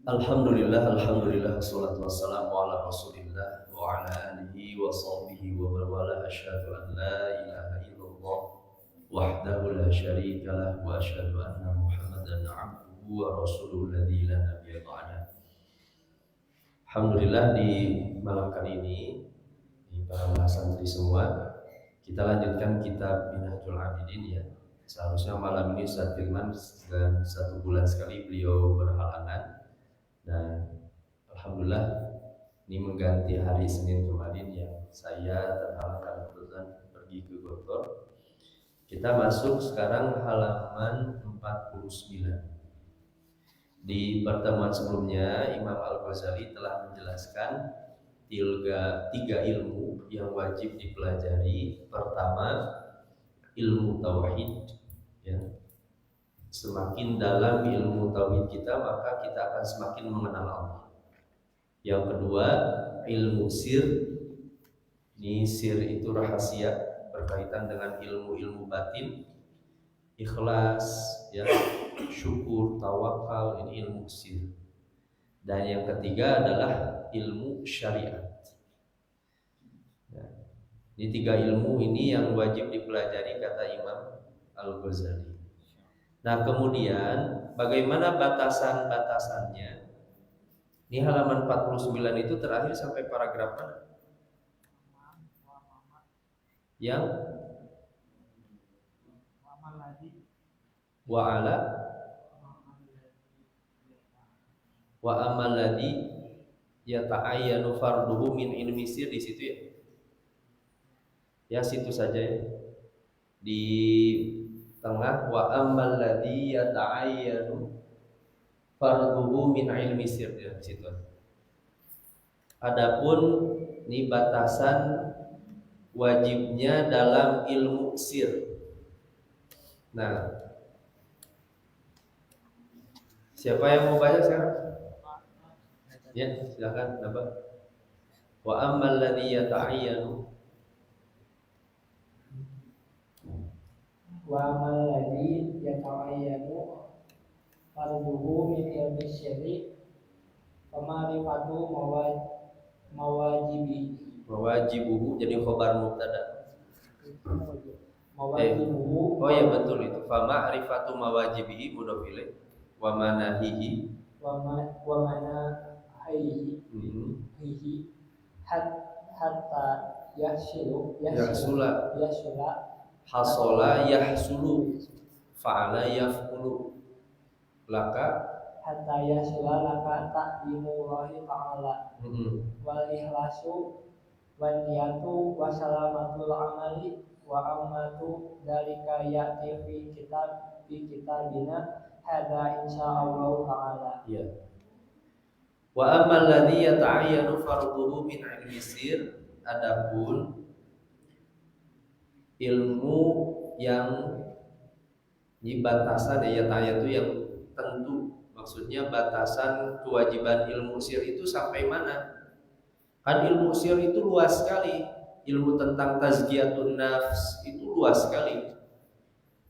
Alhamdulillah, wassalatu wassalamu ala Rasulillah wa ala alihi wa sahbihi wa man wala asyhadu an la ilaha illallah wahdahu la syarika lah wa asyhadu anna Muhammadan abduhu wa rasuluhu alladzi la nabiyya ba'da. Alhamdulillah di malam kali ini di para santri semua kita lanjutkan kitab Minhajul Abidin ya. Seharusnya malam ini Ustaz Firman dan 1 bulan sekali beliau berhalangan. Dan alhamdulillah ini mengganti hari Senin kemarin yang saya terhalang karena kebetulan pergi ke Bogor. Kita masuk sekarang halaman 49. Di pertemuan sebelumnya Imam Al-Ghazali telah menjelaskan tiga ilmu yang wajib dipelajari. Pertama, ilmu tauhid ya. Semakin dalam ilmu tauhid kita, maka kita akan semakin mengenal Allah. Yang kedua, ilmu sir. Ini sir itu rahasia berkaitan dengan ilmu-ilmu batin, ikhlas, ya, syukur, tawakal, ini ilmu sir. Dan yang ketiga adalah ilmu syariat. Ya. Ini 3 ilmu ini yang wajib dipelajari kata Imam Al-Ghazali. Nah kemudian bagaimana batasan-batasannya? Ini halaman 49 itu terakhir sampai paragraf mana? Yang wa'ala wa amal ladzi yata'ayyanu farduhu min ilmi sir, di situ ya. Ya situ saja ya. Di tengah wa amal ladzi yata'ayyanu farduhu min ilmi sir ya, di situ. Adapun ini batasan wajibnya dalam ilmu sir. Nah, siapa yang mau baca sekarang? Ya, silakan Nabah. Wa ammal ladzi yata'ayyanu wa amal ladzi yata'ayyanu farduhu min ilmi syar'i wa ma'rifatu mawajibuhu jadi khabar mubtada. Mawajibuhu. Oh ya betul itu. Fa ma'rifatu mawajibihi mudhof ilaih wa manahihi wa manahihi hatta yahsula hasola yahsulu fa'ala yaf'ulu laka hatta yahsula laka ta'zimullahi ta'ala wal ikhlasu wan niyatu wa salamatul amali wa ammatu dalika ya'ti fi kitabina hadza insyaallah ta'ala. Ya. Wa ammal ladzi yata'ayyanu farduhu min ilmi sir, adapun ilmu yang di batasan ya ta'ayyanu yang tentu, maksudnya batasan kewajiban ilmu sir itu sampai mana? Kan ilmu sir itu luas sekali. Ilmu tentang tazkiyatun nafs itu luas sekali.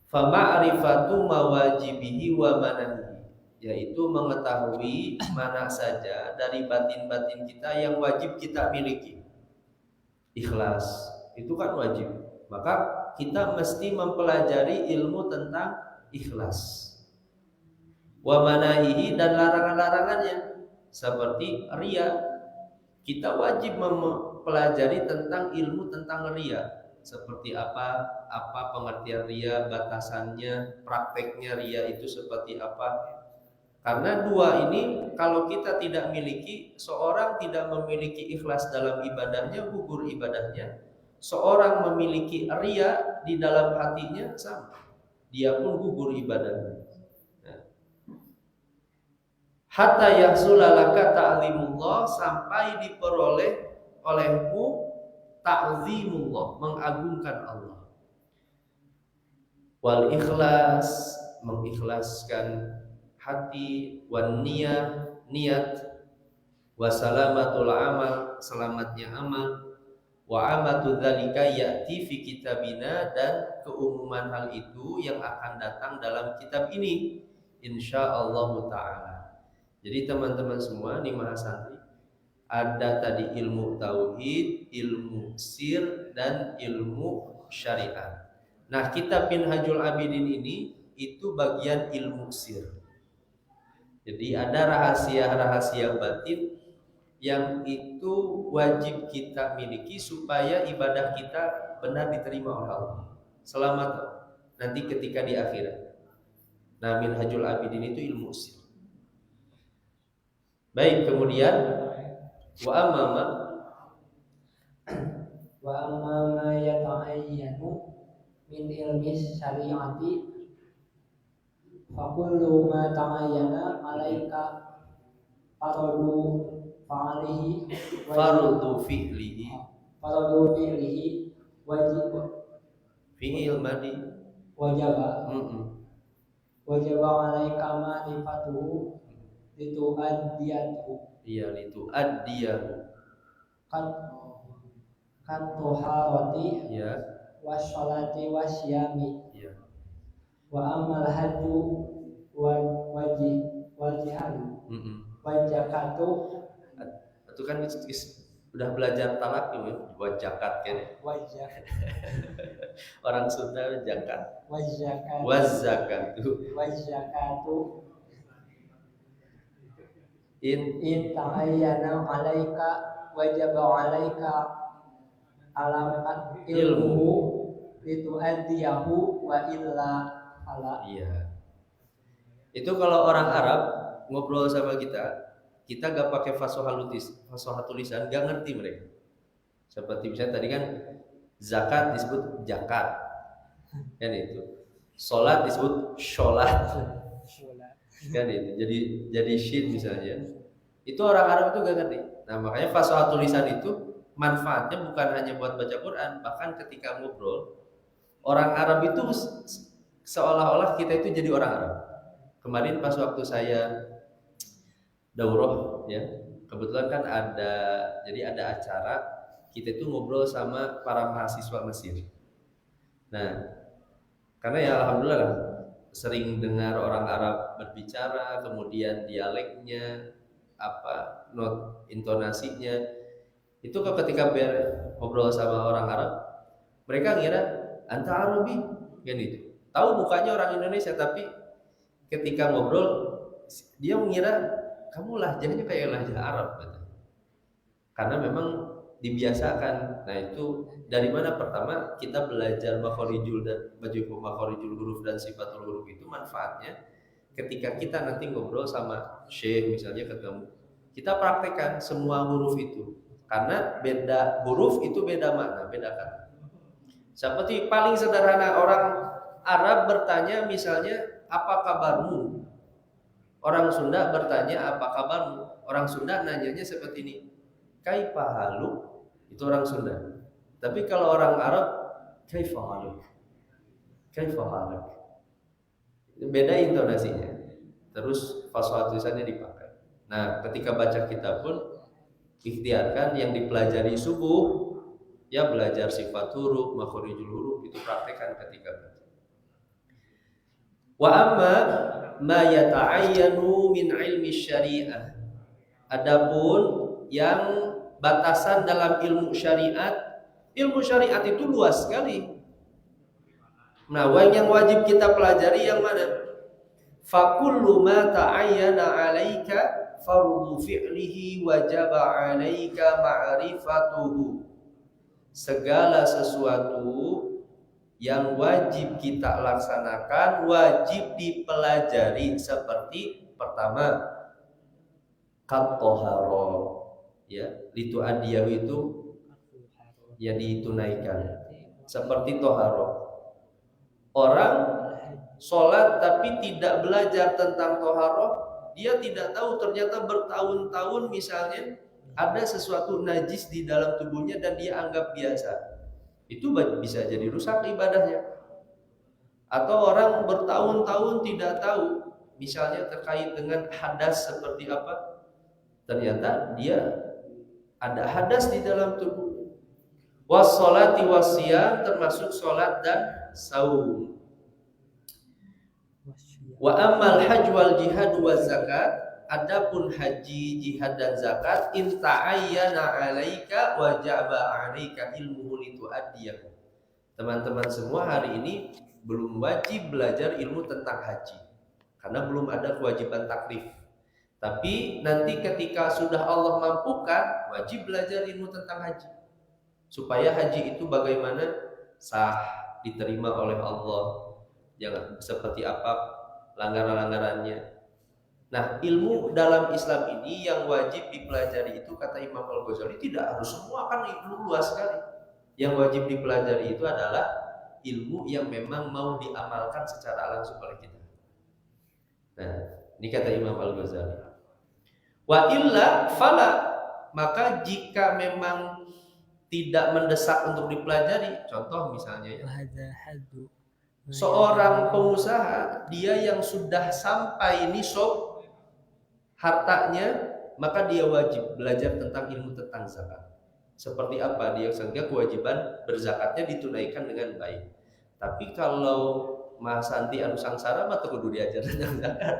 Fa ma'rifatu mawajibihi wa manahihi, yaitu mengetahui mana saja dari batin-batin kita yang wajib kita miliki. Ikhlas itu kan wajib. Maka kita mesti mempelajari ilmu tentang ikhlas. Wa manahihi, dan larangan-larangannya seperti riya. Kita wajib mempelajari tentang ilmu tentang riya. Seperti apa pengertian riya, batasannya, prakteknya riya itu seperti apa. Karena 2 ini kalau kita tidak miliki, seorang tidak memiliki ikhlas dalam ibadahnya, gugur ibadahnya. Seorang memiliki riya di dalam hatinya, sama, dia pun gugur ibadahnya. Hatta yahsulalaka ta'zimullah, sampai diperoleh olehmu ta'zimullah, mengagungkan Allah. Wal ikhlas, mengikhlaskan hati, wan niat, wasalamatul amal, selamatnya amal, wa amatu dzalika ya'ti fi kitabina, dan keumuman hal itu yang akan datang dalam kitab ini insyaallah ta'ala. Jadi teman-teman semua nih mahasantri, ada tadi ilmu tauhid, ilmu sir, dan ilmu syariat. Nah, kitab Minhajul Abidin ini itu bagian ilmu sir. Jadi ada rahasia-rahasia batin yang itu wajib kita miliki supaya ibadah kita benar diterima oleh Allah. Selamat nanti ketika di akhirat. Nah, Minhajul Abidin itu ilmu sir. Baik, kemudian wa amma yata'ayyanu min ilmi syari'ati fa kullu ma ta'ayyana 'alaika fardu fi'lihi wajib fi'il madi wajaba 'alaika ma'rifatuhu litu'addiyahu kan toharoti washolati wasyami wa amal haju wal jihadu wajakatu. Itu kan udah belajar talak ya, buat zakat kan. Orang Sunda zakat. Wazakatu. In ta'ayyana 'alaika wajaba 'alaika alamat ilmu litu'addiyahu wa illa fala. Iya. Itu kalau orang Arab ngobrol sama kita gak pakai fasohatul lisan, gak ngerti mereka. Seperti misalnya tadi kan zakat disebut zakat, kan itu. Sholat disebut sholat, kan itu. Jadi syid misalnya. Itu orang Arab itu gak ngerti. Nah makanya fasohatul lisan itu manfaatnya bukan hanya buat baca Quran, bahkan ketika ngobrol orang Arab itu seolah-olah kita itu jadi orang Arab. Kemarin pas waktu saya daurah ya, kebetulan kan ada acara kita itu ngobrol sama para mahasiswa Mesir. Nah, karena ya alhamdulillah sering dengar orang Arab berbicara, kemudian dialeknya not intonasinya itu ketika ngobrol sama orang Arab, mereka ngira anta Arabi kan itu. Tahu mukanya orang Indonesia, tapi ketika ngobrol dia mengira kamu lahjahnya kayak lahjah Arab gitu. Karena memang dibiasakan. Nah itu dari mana? Pertama kita belajar makhorijul huruf dan sifatul huruf itu manfaatnya ketika kita nanti ngobrol sama syekh misalnya ketemu, kita praktekkan semua huruf itu. Karena beda huruf itu beda makna, beda kata. Seperti paling sederhana orang Arab bertanya misalnya apa kabarmu? Orang Sunda bertanya apa kabarmu? Orang Sunda nanyanya seperti ini. Kaifa haluk? Itu orang Sunda. Tapi kalau orang Arab kaifa haluk? Kaifa haluk? Beda intonasinya. Terus fasal tulisannya dipakai. Nah, ketika baca kitab pun ikhtiarkan yang dipelajari subuh ya belajar sifat huruf, makhorijul huruf itu praktekkan ketika baca. Wa amma ma yata'ayyanu min ilmi syariah. Adapun yang batasan dalam ilmu syariat itu luas sekali. Nah, yang wajib kita pelajari yang mana? Fa kullu ma ta'ayyana 'alaika fardu fi'lihi wajaba 'alaika ma'rifatuhu. Segala sesuatu yang wajib kita laksanakan wajib dipelajari, seperti pertama at-thaharah ya, itu adiyahu itu ya ditunaikan, seperti thaharah. Orang sholat tapi tidak belajar tentang thaharah, dia tidak tahu ternyata bertahun-tahun misalnya ada sesuatu najis di dalam tubuhnya dan dia anggap biasa. Itu bisa jadi rusak ibadahnya. Atau orang bertahun-tahun tidak tahu misalnya terkait dengan hadas seperti apa, ternyata dia ada hadas di dalam tubuh. Was-sholati was-siyam, termasuk sholat dan saum. Wa ammal hajj wal jihad wa zakat. adapun haji, jihad dan zakat in ta'ayyana 'alaika wajaba 'alaika ilmuhu litu'addiyahu. Teman-teman semua hari ini belum wajib belajar ilmu tentang haji karena belum ada kewajiban taklif. Tapi nanti ketika sudah Allah mampukan, wajib belajar ilmu tentang haji. Supaya haji itu bagaimana sah, diterima oleh Allah. Jangan seperti apa langgaran-langgarannya. Nah, ilmu dalam Islam ini yang wajib dipelajari itu kata Imam Al-Ghazali tidak harus semua, kan ilmu luas sekali. Yang wajib dipelajari itu adalah ilmu yang memang mau diamalkan secara langsung oleh kita. Nah, ini kata Imam Al-Ghazali. Wa illa fala, maka jika memang tidak mendesak untuk dipelajari, contoh misalnya ya, seorang pengusaha dia yang sudah sampai nisab hartanya, maka dia wajib belajar tentang ilmu tentang zakat. Seperti apa dia, sehingga kewajiban berzakatnya ditunaikan dengan baik. Tapi kalau Mas Santi anu sangsara mah kudu diajar tentang zakat.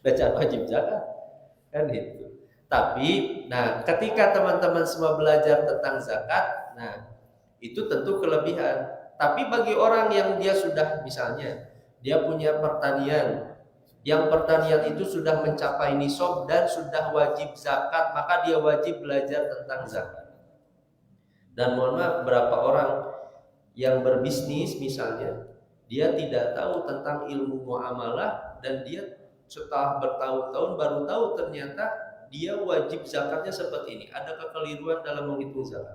Baca wajib zakat kan itu. Tapi nah ketika teman-teman semua belajar tentang zakat, nah itu tentu kelebihan. Tapi bagi orang yang dia sudah misalnya dia punya pertanian, yang pertanian itu sudah mencapai nisab dan sudah wajib zakat, maka dia wajib belajar tentang zakat. Dan mohon maaf, berapa orang yang berbisnis misalnya dia tidak tahu tentang ilmu muamalah dan dia setelah bertahun-tahun baru tahu ternyata dia wajib zakatnya seperti ini. Ada kekeliruan dalam menghitung zakat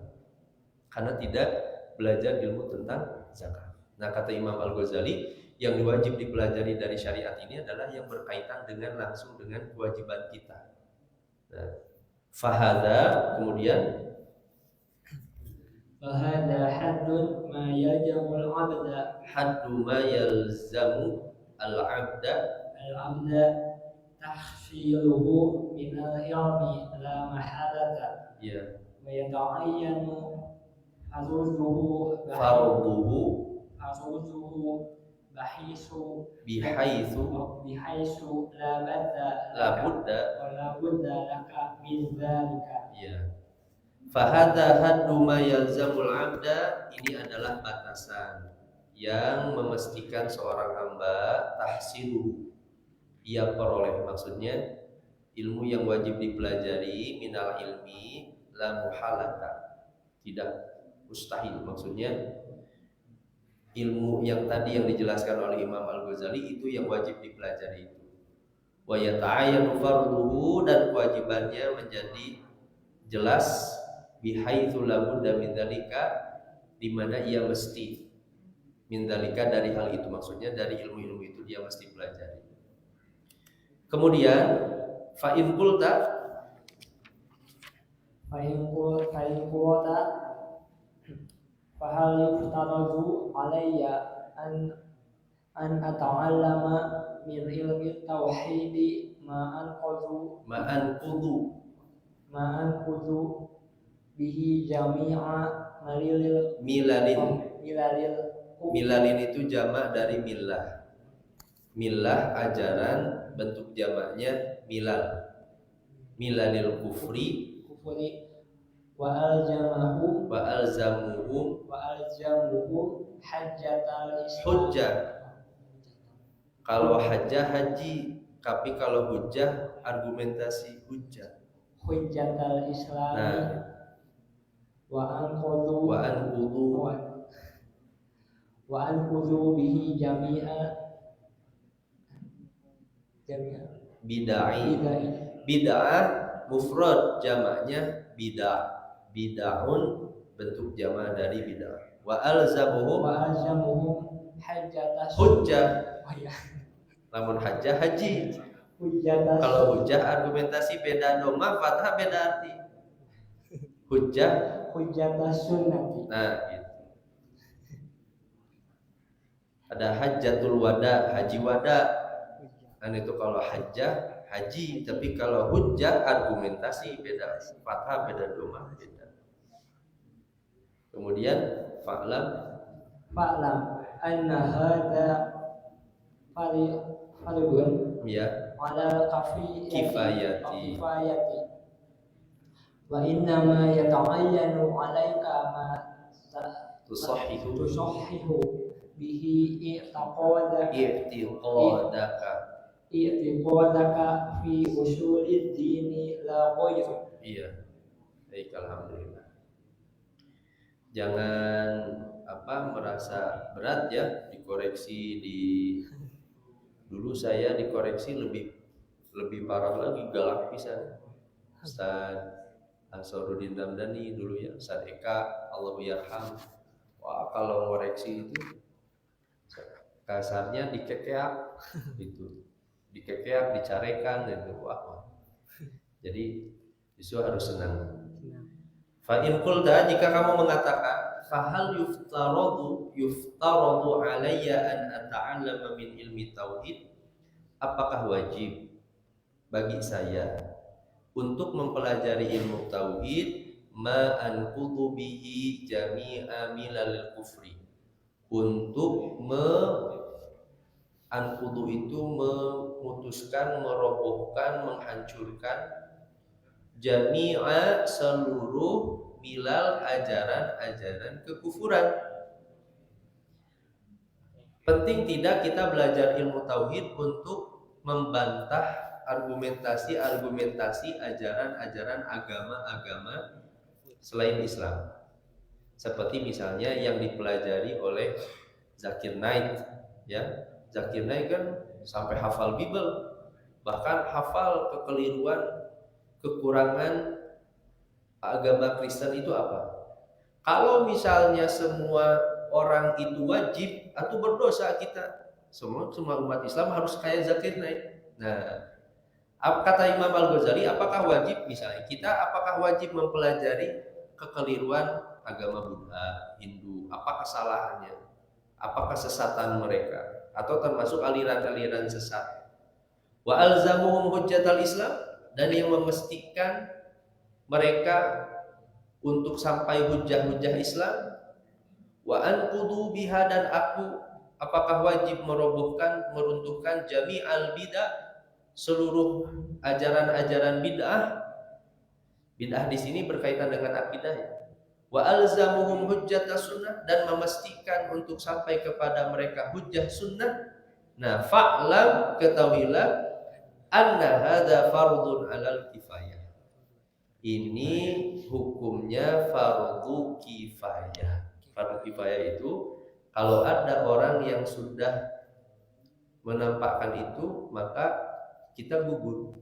karena tidak belajar ilmu tentang zakat. Nah, kata Imam Al-Ghazali, yang wajib dipelajari dari syariat ini adalah yang berkaitan dengan langsung dengan kewajiban kita. Nah, fahada, kemudian fahada haddun ma yalzamul 'abda, haddu ma yalzamu al-'abda tahsiluhu min al-ilmi la mahalata, ya, wa yata'ayyanu farduhu bihaisu la budda laka min dzalika. Ya. Fahada haddu ma yalzamul 'abda, ini adalah batasan yang memastikan seorang hamba tahsiluhu, ia peroleh, maksudnya ilmu yang wajib dipelajari minal ilmi la muhalata, tidak mustahil, maksudnya ilmu yang tadi yang dijelaskan oleh Imam Al-Ghazali itu yang wajib dipelajari itu. Wa yata'ayyanu farduhu, dan kewajibannya menjadi jelas bihaitsu la budda min dzalika, di mana ia mesti min dzalika dari hal itu, maksudnya dari ilmu-ilmu itu dia mesti pelajari. Kemudian fa in qulta fa hal yuftaradu alayya an ata'allama min ilmi tauhid ma anqudhu bihi jami'a milalin itu jamak dari millah. Millah ajaran, bentuk jamaknya milal. Milalil kufri wa alzamuhum hajjatal islam. Hujjah. Kalau hajjah haji, tapi kalau hujjah argumentasi hujjah. Hujjatal islam. Nah, wa anqudhu bihi jami'a bid'ah mufrad, jamaknya bid'ahun, bentuk jamak dari bid'ah. Wa alzamuhum hujjah. Lamun hajjah haji. Kalau hujjah argumentasi beda doma, fathah beda arti. Hujjah sunnati. Nah, gitu. Ada hajjatul wada, haji wada. Kan itu kalau hajjah haji, tapi kalau hujjah argumentasi beda, fathah beda doma beda. Kemudian fa'lam anna hadza faridun ya ala kifayati. Wa inna ma yata'ayyanu 'alaika ma Tusahihu bihi i'tiqadaka fi usulid dini la ghayr. Iya, baik, alhamdulillah. Jangan merasa berat ya dikoreksi dulu saya dikoreksi lebih parah lagi, galak pisan. Ustaz Ansarudin Ramdhani dulu ya, Ustaz Eka Allahu yarham. Wah, kalau koreksi itu kasarnya dikekeak gitu. Dikekeak, dicarekan gitu. Wah. Jadi justru harus senang. Fa in qulta, jika kamu mengatakan fahal yuftaradu alayya an ata'allama min ilmi tauhid, apakah wajib bagi saya untuk mempelajari ilmu tauhid ma anqudu bihi jami'a milal kufri, untuk anqudu itu memutuskan, merobohkan, menghancurkan jami'a seluruh milal ajaran-ajaran kekufuran. Penting tidak kita belajar ilmu tauhid untuk membantah argumentasi ajaran-ajaran agama-agama selain Islam. Seperti misalnya yang dipelajari oleh Zakir Naik ya. Zakir Naik kan sampai hafal Bible, bahkan hafal kekeliruan, kekurangan agama Kristen itu apa. Kalau misalnya semua orang itu wajib atau berdosa, kita semua umat Islam harus kayak Zakir Naik. Nah, kata Imam Al-Ghazali, apakah wajib misalnya kita apakah wajib mempelajari kekeliruan agama Buddha, Hindu, apa kesalahannya, apa kesesatan mereka, atau termasuk aliran-aliran sesat. Wa alzamuhum hujjatal Islam, dan yang memastikan mereka untuk sampai hujjah-hujjah Islam. Wa anqudu biha, dan aku apakah wajib merobohkan, meruntuhkan jami'al bid'ah, seluruh ajaran-ajaran bid'ah. Bid'ah di sini berkaitan dengan akidah ya. Wa alzamuhum hujjatas sunnah, dan memastikan untuk sampai kepada mereka hujjah sunnah. Nah, fa'lam, ketahuilah, anna hadza fardun 'alal kifayah. Ini hukumnya fardu kifayah. Fardu kifayah itu kalau ada orang yang sudah menampakkan itu, maka kita gugur.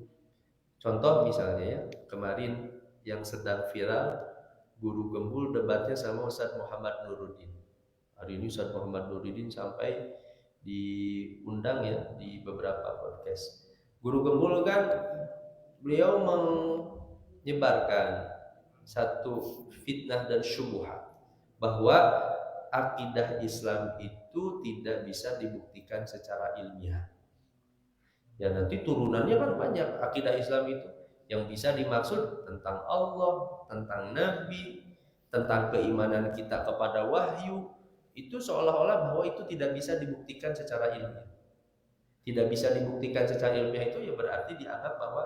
Contoh misalnya ya, kemarin yang sedang viral, Guru Gembul debatnya sama Ustaz Muhammad Nuruddin. Hari ini Ustaz Muhammad Nuruddin sampai diundang ya di beberapa podcast. Guru Gembul kan beliau menyebarkan satu fitnah dan syubhat bahwa akidah Islam itu tidak bisa dibuktikan secara ilmiah. Ya nanti turunannya kan banyak akidah Islam itu. Yang bisa dimaksud tentang Allah, tentang Nabi, tentang keimanan kita kepada wahyu. Itu seolah-olah bahwa itu tidak bisa dibuktikan secara ilmiah. Tidak bisa dibuktikan secara ilmiah itu ya berarti dianggap bahwa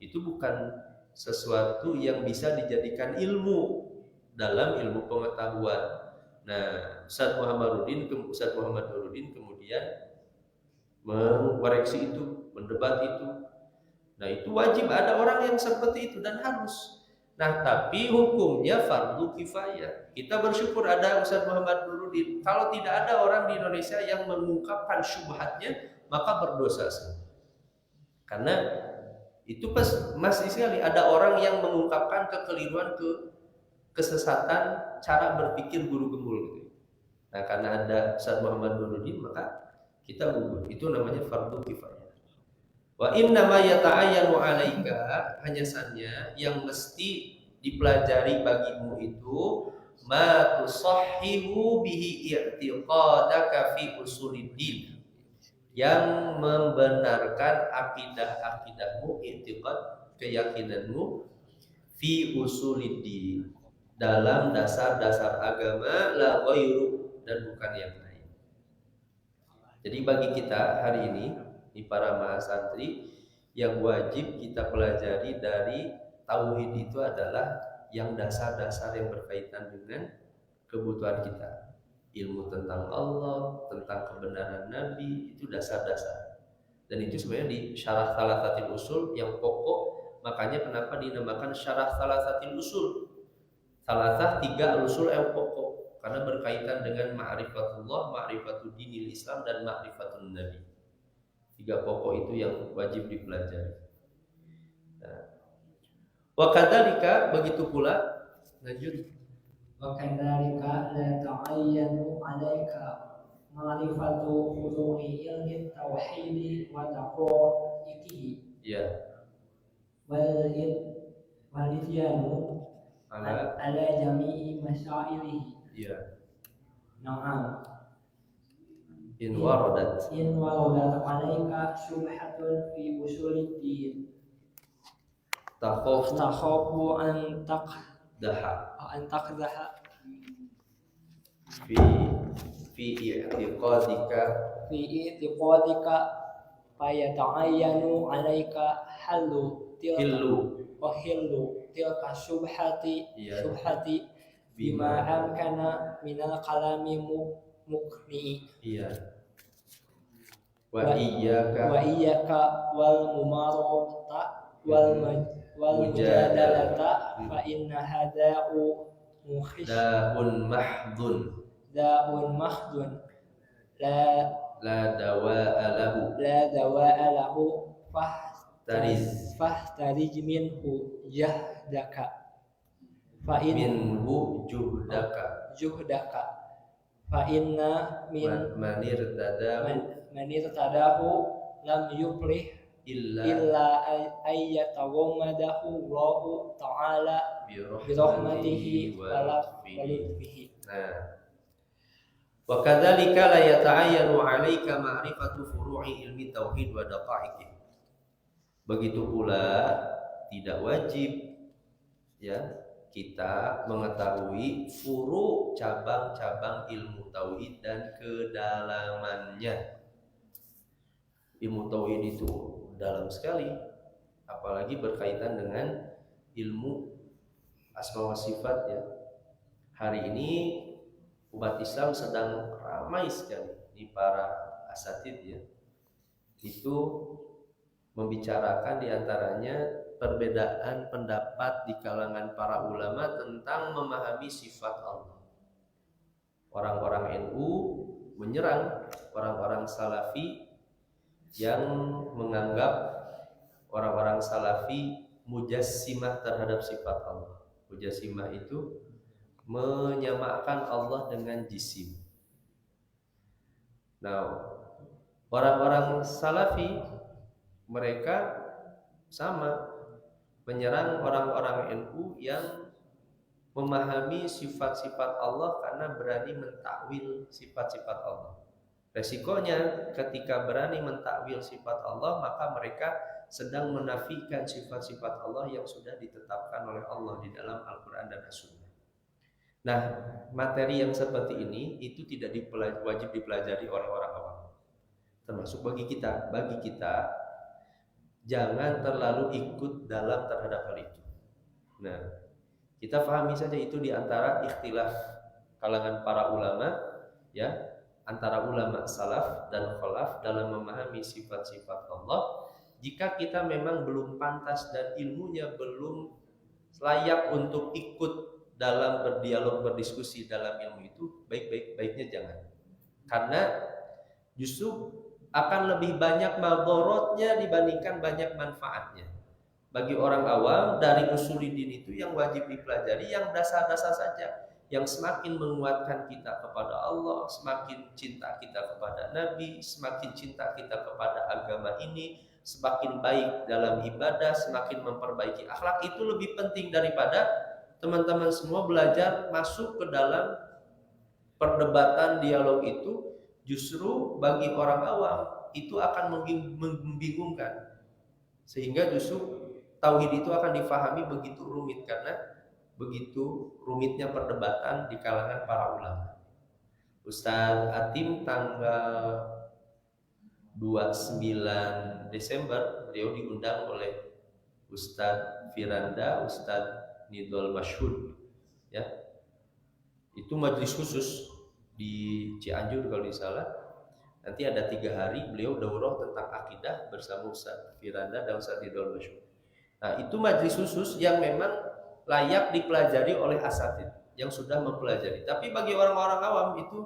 itu bukan sesuatu yang bisa dijadikan ilmu dalam ilmu pengetahuan. Nah, Ustaz Muhammad Nuruddin kemudian mengoreksi itu, mendebat itu. Nah, itu wajib ada orang yang seperti itu dan harus. Nah, tapi hukumnya fardu kifayah. Kita bersyukur ada Ustaz Muhammad Nuruddin. Kalau tidak ada orang di Indonesia yang mengungkapkan syubhatnya, maka berdosa semua. Karena itu masih sekali ada orang yang mengungkapkan kekeliruan, kesesatan cara berpikir Guru Gembul gitu. Nah, karena ada Ustaz Muhammad Nuruddin, maka kita gugur. Itu namanya fardu kifayah. Wa inna ma yata'ayyanu 'alaika, hanya saja yang mesti dipelajari bagimu itu ma tusahhihu bihi i'tiqadaka fi usuliddin, yang membenarkan akidah-akidahmu, i'tiqad, keyakinanmu, fi usuliddin, dalam dasar-dasar agama, la ghairu, dan bukan yang lain. Jadi bagi kita hari ini para mahasantri, yang wajib kita pelajari dari tauhid itu adalah yang dasar-dasar yang berkaitan dengan kebutuhan kita. Ilmu tentang Allah, tentang kebenaran Nabi, itu dasar-dasar. Dan itu sebenarnya di syarah Thalathatil Usul yang pokok, makanya kenapa dinamakan syarah Thalathatil Usul. Thalathah 3 usul yang pokok, karena berkaitan dengan ma'rifatullah, ma'rifatul dinil Islam, dan ma'rifatul Nabi. 3 pokok itu yang wajib dipelajari. Nah, wa kadzalika, begitu pula, lanjut. وكذلك لا تعين عليك معرفة فروع علم التوحيد ودقائقه Ya, والإتيان ala, على جميع مسائله. ya, نعم in waradat. إن وردت عليك شبهة في أصول الدين Takhafu تخاف أن تقدح fi i'tiqadika في اعتقادك فيتعين عليك حل تلك الشبهة Ya. بما أمكن من الكلام مقنع. Iya. Wa iyyaka wal mumarata wal mujadalata fa inna hada'u da'un mahdun la dawa'a lahu fahtarij minhu jahdaka fa minhu juhdaka fa inna min manir tadahu lam yuflih illa ayyatawammadahu Allahu ta'ala birahmatihi wa lutfihi. Nah, wa kadzalika la yata'ayyanu 'alaika ma'rifatu furu'i ilmi tauhid wa daqa'iqih. Begitu pula tidak wajib ya kita mengetahui furu, cabang-cabang ilmu tauhid dan kedalamannya. Ilmu tauhid itu dalam sekali, apalagi berkaitan dengan ilmu asma wa sifat ya. Hari ini umat Islam sedang ramai sekali di para asatid ya. Itu membicarakan diantaranya perbedaan pendapat di kalangan para ulama tentang memahami sifat Allah. Orang-orang NU menyerang orang-orang Salafi yang menganggap orang-orang Salafi mujassimah terhadap sifat Allah. Mujassimah itu menyamakan Allah dengan jisim. Nah, orang-orang Salafi mereka sama menyerang orang-orang NU yang memahami sifat-sifat Allah karena berani mentakwil sifat-sifat Allah. Resikonya ketika berani mentakwil sifat Allah, maka mereka sedang menafikan sifat-sifat Allah yang sudah ditetapkan oleh Allah di dalam Al-Quran dan As-Sunnah. Nah, materi yang seperti ini itu tidak wajib dipelajari oleh orang awam. Termasuk bagi kita jangan terlalu ikut dalam terhadap hal itu. Nah, kita pahami saja itu di antara ikhtilaf kalangan para ulama ya, antara ulama salaf dan khalaf dalam memahami sifat-sifat Allah. Jika kita memang belum pantas dan ilmunya belum layak untuk ikut dalam berdialog, berdiskusi dalam ilmu itu, baiknya jangan. Karena justru akan lebih banyak madharatnya dibandingkan banyak manfaatnya. Bagi orang awam, dari usuluddin itu yang wajib dipelajari yang dasar-dasar saja, yang semakin menguatkan kita kepada Allah, semakin cinta kita kepada Nabi, semakin cinta kita kepada agama ini, semakin baik dalam ibadah, semakin memperbaiki akhlak. Itu lebih penting daripada teman-teman semua belajar masuk ke dalam perdebatan dialog itu. Justru bagi orang awam itu akan membingungkan, sehingga justru tauhid itu akan difahami begitu rumit karena begitu rumitnya perdebatan di kalangan para ulama. Ustaz Atim tanggal 29 Desember beliau diundang oleh Ustadz Firanda, Ustadz Nidol Mashhud, ya. Itu majelis khusus di Cianjur kalau tidak salah. Nanti ada 3 hari beliau daurah tentang akidah bersama Ustadz Firanda dan Ustadz Nidol Mashhud. Nah, itu majelis khusus yang memang layak dipelajari oleh asatid yang sudah mempelajari. Tapi bagi orang-orang awam itu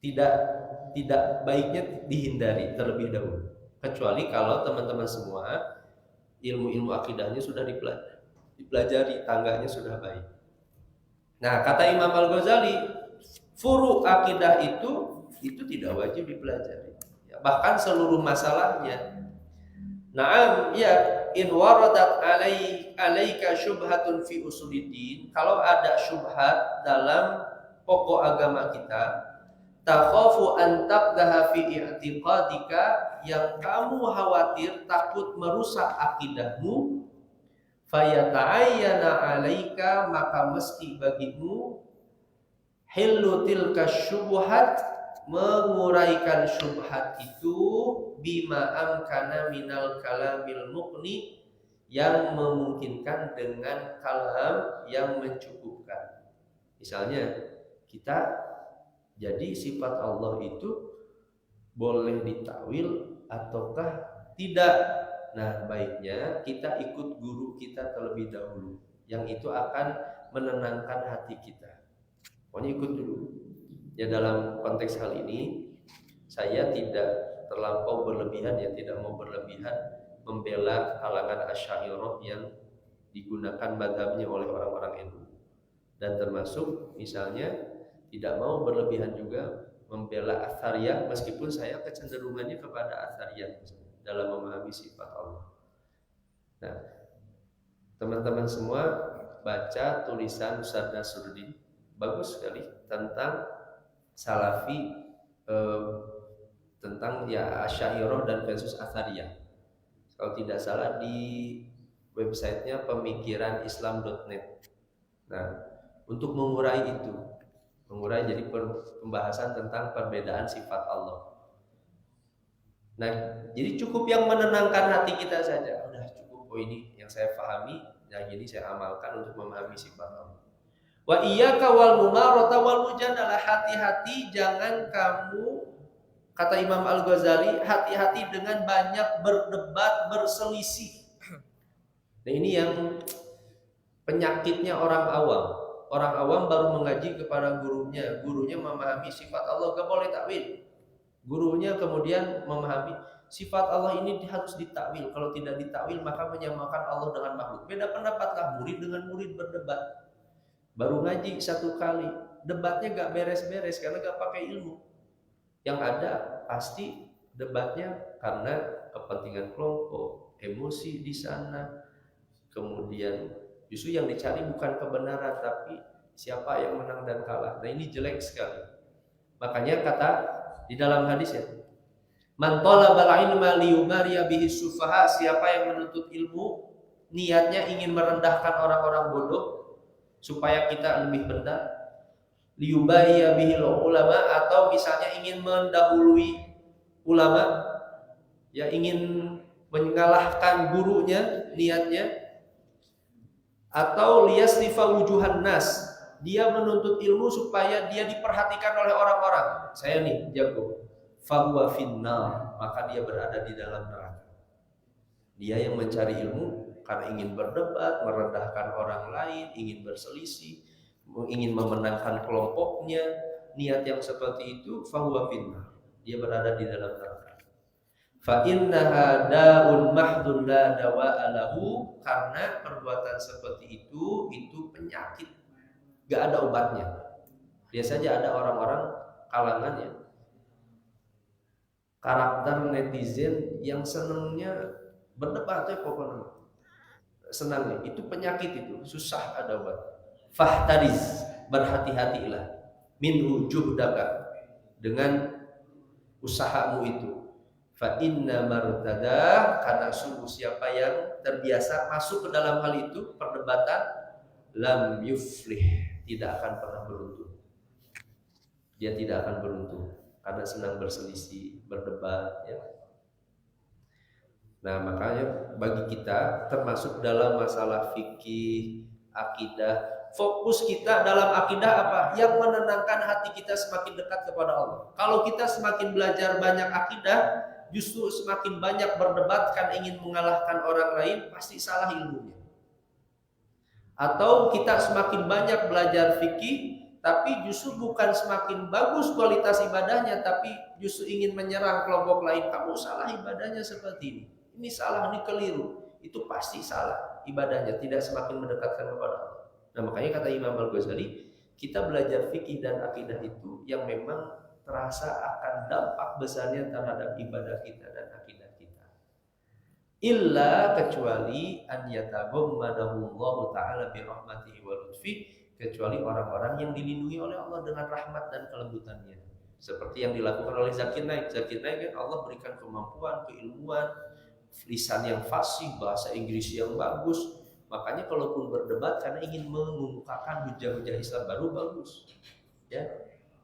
tidak baiknya dihindari terlebih dahulu. Kecuali kalau teman-teman semua ilmu-ilmu akidahnya sudah dipelajari, tangganya sudah baik. Nah, kata Imam Al-Ghazali, furu akidah itu tidak wajib dipelajari. Ya, bahkan seluruh masalahnya. Naam, ya, in waradat alaika syubhatun fi usuliddin, kalau ada syubhat dalam pokok agama kita, takhafu an taqdaha fi i'tiqadika, yang kamu khawatir takut merusak akidahmu, fayata'ayyana alaika, maka mesti bagimu hillu tilka syubhat, menguraikan syubhat itu, bima amkana minal kalamil muqni, yang memungkinkan dengan kalam yang mencukupkan. Misalnya kita jadi sifat Allah itu boleh ditakwil ataukah tidak. Nah, baiknya kita ikut guru kita terlebih dahulu, yang itu akan menenangkan hati kita. Pokoknya ikut dulu. Ya, dalam konteks hal ini saya tidak terlampau berlebihan, ya, tidak mau berlebihan membela kalangan Asy'ariyah yang digunakan mazhabnya oleh orang-orang NU, dan termasuk misalnya tidak mau berlebihan juga membela Athariyah, meskipun saya kecenderungannya kepada Athariyah dalam memahami sifat Allah. Nah, teman-teman semua baca tulisan Ustaz Nasruddin, bagus sekali tentang Salafi, tentang ya Asy'ariyah dan versus Athariyah. Kalau tidak salah di websitenya pemikiran-islam.net. Nah, untuk mengurai jadi pembahasan tentang perbedaan sifat Allah. Nah, jadi cukup yang menenangkan hati kita saja. Udah cukup, oh ini yang saya pahami, yang ini saya amalkan untuk memahami sifat Allah. Wa iyyaka wal mumarata wal mujadalah, hati-hati jangan kamu, kata Imam Al-Ghazali, hati-hati dengan banyak berdebat, berselisih. Nah, ini yang penyakitnya orang awam. Orang awam baru mengaji kepada gurunya memahami sifat Allah, gak boleh takwil. Gurunya kemudian memahami sifat Allah ini harus ditakwil. Kalau tidak ditakwil maka menyamakan Allah dengan makhluk. Beda pendapatlah murid dengan murid berdebat. Baru ngaji 1 kali, debatnya gak beres-beres karena gak pakai ilmu. Yang ada pasti debatnya karena kepentingan kelompok, emosi di sana. Kemudian justru yang dicari bukan kebenaran, tapi siapa yang menang dan kalah. Nah, ini jelek sekali. Makanya kata di dalam hadis, ya, man talabal ilma liyumariya bihi sufaha, siapa yang menuntut ilmu niatnya ingin merendahkan orang-orang bodoh supaya kita lebih benar, liyubaiya bihil ulama, atau misalnya ingin mendahului ulama, ya, ingin mengalahkan gurunya niatnya, atau liyasrifa wujuhan nas, dia menuntut ilmu supaya dia diperhatikan oleh orang-orang. Saya nih jago, fahuwa finnar, maka dia berada di dalam neraka. Dia yang mencari ilmu karena ingin berdebat, merendahkan orang lain, ingin berselisih, ingin memenangkan kelompoknya, niat yang seperti itu, fahuwa finnar, dia berada di dalam neraka. Fa innaha da'un mahdun la dawa'a lahu, karena perbuatan seperti itu penyakit, gak ada obatnya. Biasanya ada orang-orang kalangan, ya, karakter netizen yang senangnya berdebat, ya, pokoknya senangnya, itu penyakit, itu susah ada obat. Fahtariz, berhati-hatilah, minhu juhdaka, dengan usahamu itu. Fa inna martada, karena sungguh siapa yang terbiasa masuk ke dalam hal itu, perdebatan, lam yuflih, tidak akan pernah beruntung. Dia tidak akan beruntung. karena senang berselisih, berdebat ya. Nah, makanya bagi kita termasuk dalam masalah fikih, akidah, fokus kita dalam akidah apa? Yang menenangkan hati kita semakin dekat kepada Allah. Kalau kita semakin belajar banyak akidah, justru semakin banyak berdebat kan ingin mengalahkan orang lain, pasti salah ilmunya. Atau kita semakin banyak belajar fikih, tapi justru bukan semakin bagus kualitas ibadahnya, tapi justru ingin menyerang kelompok lain. Kamu salah ibadahnya seperti ini salah, ini keliru. Itu pasti salah ibadahnya, tidak semakin mendekatkan kepada Allah. Nah, makanya kata Imam Al-Ghazali, kita belajar fikih dan akidah itu yang memang terasa akan dampak besarnya terhadap ibadah kita dan akidah kita. Illa kecuali an yataghammadahullahu ta'ala bi rahmatihi wa lutfi, kecuali orang-orang yang dilindungi oleh Allah dengan rahmat dan kelembutannya. Seperti yang dilakukan oleh Zakir Naik. Zakir Naik kan Allah berikan kemampuan, keilmuan, lisan yang fasih, bahasa Inggris yang bagus. Makanya kalaupun berdebat karena ingin mengungkapkan hujah-hujah Islam baru bagus. Ya.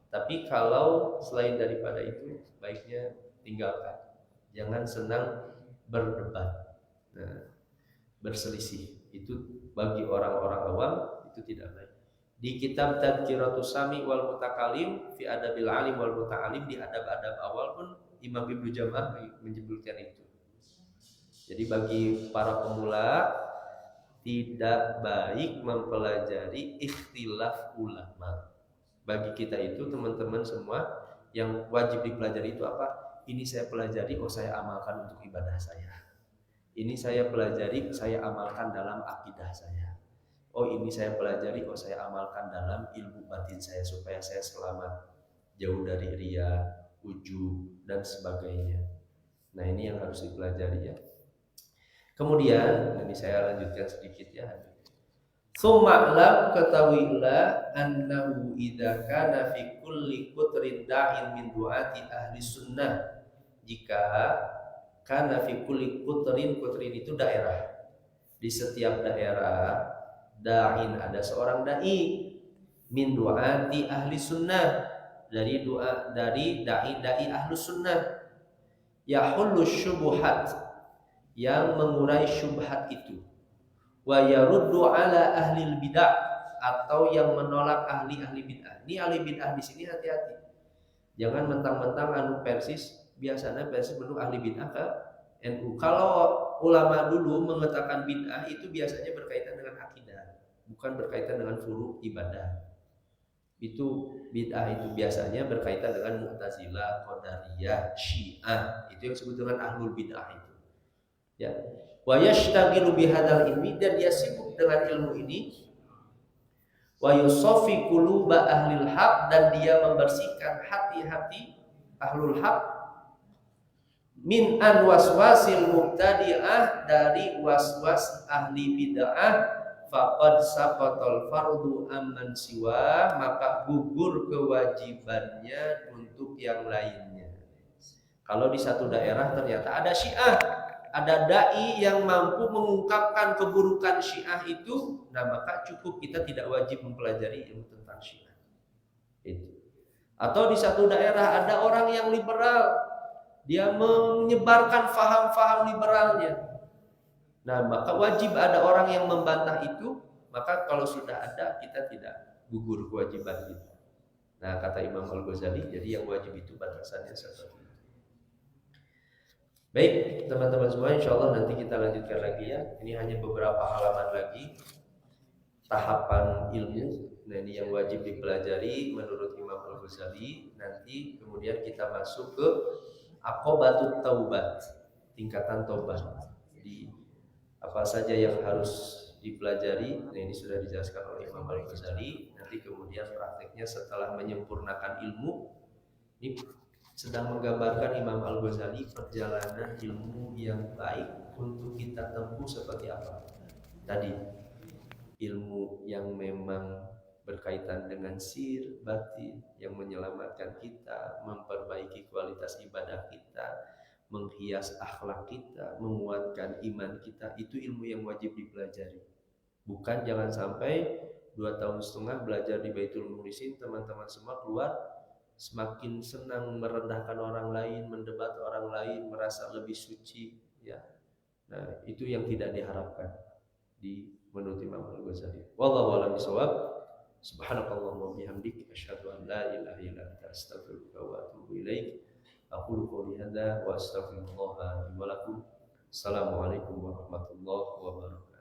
Tapi kalau selain daripada itu, baiknya tinggalkan. Jangan senang berdebat. Nah, berselisih itu bagi orang-orang awam itu tidak baik. Di kitab Tadhkiratus Sami wal Mutakalim fi Adabil Alim wal Muta'alim, di adab-adab awal pun Imam Ibnu Jam'ah menyebutkan itu. Jadi bagi para pemula tidak baik mempelajari ikhtilaf ulama. Bagi kita itu teman-teman semua yang wajib dipelajari itu apa? Ini saya pelajari, oh saya amalkan untuk ibadah saya. Ini saya pelajari, saya amalkan dalam akidah saya. Oh ini saya pelajari, oh saya amalkan dalam ilmu batin saya supaya saya selamat jauh dari riya, ujub dan sebagainya. Nah ini yang harus dipelajari ya. Kemudian, ini saya lanjutkan sedikit ya. Tsuma'lam ketahuilah annahu idza kana fi kulli qutrin da'in min du'ati ahli sunnah. Jika kana fi kulli qutrin itu daerah. Di setiap daerah da'in ada seorang dai min du'ati ahli sunnah, dari dai ahli sunnah, yahullu syubuhat, yang mengurai syubhat itu, wa yaruddu ala ahli bidah, atau yang menolak ahli bid'ah. Ini ahli bid'ah di sini hati-hati. Jangan mentang-mentang anu Persis, biasanya Persis bentuk ahli bid'ah ke NU. Kalau ulama dulu mengatakan bid'ah itu biasanya berkaitan dengan akidah, bukan berkaitan dengan furu ibadah. Itu bid'ah itu biasanya berkaitan dengan Mu'tazilah, Qadariyah, Syiah. Itu yang disebut dengan ahlul bid'ah itu. Ya, wa yashtaghilu bihadzal ilmi, dan dia sibuk dengan ilmu ini. Wa yusaffi quluba ahlil haq, dan dia membersihkan hati-hati ahlul haq min an waswasil mubtadi'ah, dari waswas ahli bid'ah. Faqad saqatal fardu amman siwa, maka gugur kewajibannya untuk yang lainnya. Kalau di satu daerah ternyata ada Syiah, ada dai yang mampu mengungkapkan keburukan Syiah itu, nah maka cukup, kita tidak wajib mempelajari ilmu tentang Syiah itu. Atau di satu daerah ada orang yang liberal, dia menyebarkan faham-faham liberalnya, nah maka wajib ada orang yang membantah itu. Maka kalau sudah ada, kita tidak gugur kewajiban kita. Nah kata Imam Al-Ghazali, jadi yang wajib itu batasannya seperti itu. Baik teman-teman semua, insya Allah nanti kita lanjutkan lagi ya. Ini hanya beberapa halaman lagi tahapan ilmu. Nah ini yang wajib dipelajari menurut Imam Al-Ghazali. Nanti kemudian kita masuk ke aqobatut taubat, tingkatan taubat. Jadi apa saja yang harus dipelajari. Nah ini sudah dijelaskan oleh Imam Al-Ghazali. Nanti kemudian prakteknya setelah menyempurnakan ilmu, ini sedang menggambarkan Imam Al-Ghazali perjalanan ilmu yang baik untuk kita tempuh seperti apa. Tadi ilmu yang memang berkaitan dengan sir batin, yang menyelamatkan kita, memperbaiki kualitas ibadah kita, menghias akhlak kita, menguatkan iman kita. Itu ilmu yang wajib dipelajari. Bukan jangan sampai 2,5 tahun belajar di Baitul Mukhlisin, teman-teman semua keluar semakin senang merendahkan orang lain, mendebat orang lain, merasa lebih suci, ya. Nah, itu yang tidak diharapkan menurut Imam Al-Ghazali. Wallahu a'lam bishawab. Subhanakallahumma wa bihamdik asyhadu an la ilaha illa anta astaghfiruka wa atubu ilaik. Aqulu qouli hadza wa astaghfirullah li wa lakum. Assalamualaikum warahmatullahi wabarakatuh.